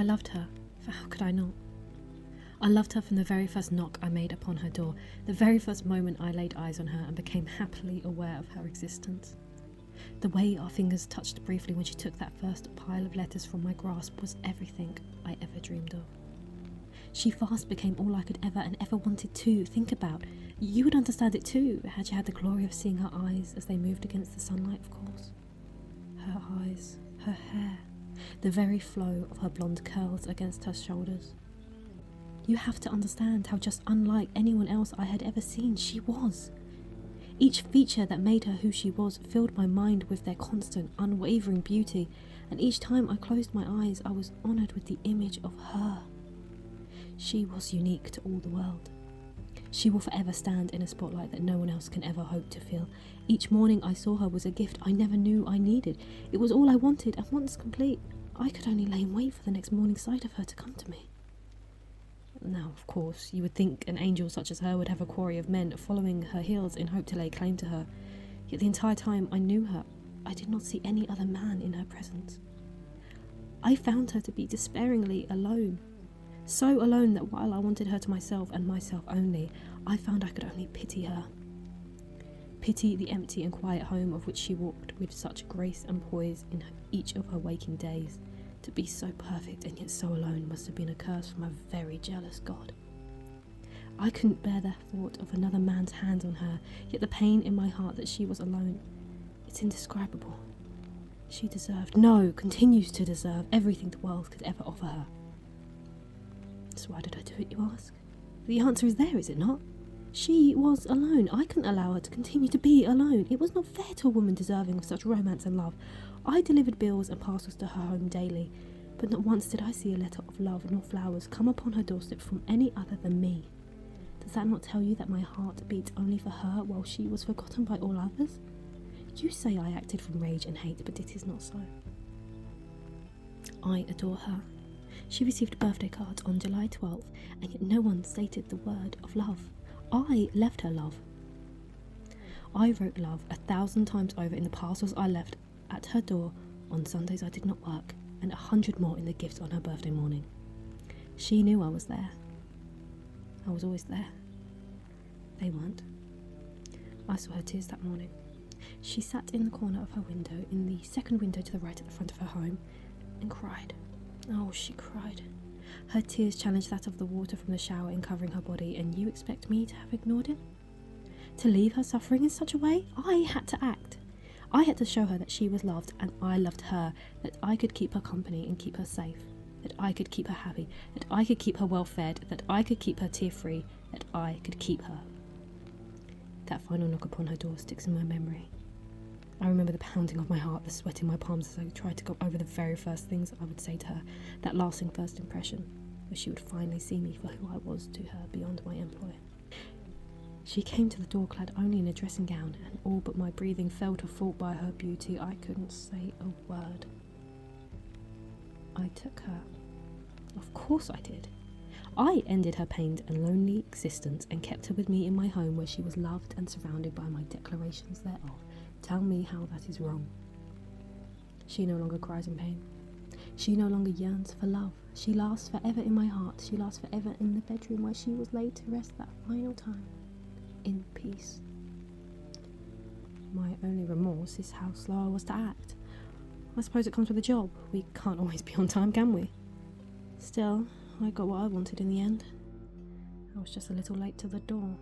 I loved her, for how could I not? I loved her from the very first knock I made upon her door, the very first moment I laid eyes on her and became happily aware of her existence. The way our fingers touched briefly when she took that first pile of letters from my grasp was everything I ever dreamed of. She fast became all I could ever and ever wanted to think about. You would understand it too, had you had the glory of seeing her eyes as they moved against the sunlight, of course. Her eyes, her hair, the very flow of her blonde curls against her shoulders. You have to understand how just unlike anyone else I had ever seen she was. Each feature that made her who she was filled my mind with their constant, unwavering beauty, and each time I closed my eyes I was honoured with the image of her. She was unique to all the world. She will forever stand in a spotlight that no one else can ever hope to fill. Each morning I saw her was a gift I never knew I needed. It was all I wanted, and once complete, I could only lay in wait for the next morning sight of her to come to me. Now, of course, you would think an angel such as her would have a quarry of men following her heels in hope to lay claim to her. Yet the entire time I knew her, I did not see any other man in her presence. I found her to be despairingly alone. So alone that while I wanted her to myself and myself only, I found I could only pity her. Pity the empty and quiet home of which she walked with such grace and poise in each of her waking days. To be so perfect and yet so alone must have been a curse from a very jealous God. I couldn't bear the thought of another man's hands on her, yet the pain in my heart that she was alone, it's indescribable. She deserved, no, continues to deserve, everything the world could ever offer her. So why did I do it, you ask? The answer is there, is it not? She was alone. I couldn't allow her to continue to be alone. It was not fair to a woman deserving of such romance and love. I delivered bills and parcels to her home daily, but not once did I see a letter of love nor flowers come upon her doorstep from any other than me. Does that not tell you that my heart beat only for her while she was forgotten by all others? You say I acted from rage and hate, but it is not so. I adore her. She received birthday cards on July 12th, and yet no one stated the word of love. I left her love. I wrote love 1,000 times over in the parcels I left at her door on Sundays I did not work, and 100 more in the gifts on her birthday morning. She knew I was there. I was always there. They weren't. I saw her tears that morning. She sat in the corner of her window, in the second window to the right at the front of her home, and cried. Oh, she cried. Her tears challenged that of the water from the shower in covering her body, and you expect me to have ignored it? To leave her suffering in such a way? I had to act. I had to show her that she was loved and I loved her, that I could keep her company and keep her safe, that I could keep her happy, that I could keep her well fed, that I could keep her tear-free, that I could keep her. That final knock upon her door sticks in my memory. I remember the pounding of my heart, the sweat in my palms as I tried to go over the very first things I would say to her, that lasting first impression, where she would finally see me for who I was to her beyond my employ. She came to the door clad only in a dressing gown, and all but my breathing fell to fault by her beauty. I couldn't say a word. I took her. Of course I did. I ended her pained and lonely existence and kept her with me in my home where she was loved and surrounded by my declarations thereof. Tell me how that is wrong. She no longer cries in pain. She no longer yearns for love. She lasts forever in my heart. She lasts forever in the bedroom where she was laid to rest that final time, in peace. My only remorse is how slow I was to act. I suppose it comes with a job. We can't always be on time, can we? Still, I got what I wanted in the end. I was just a little late to the door.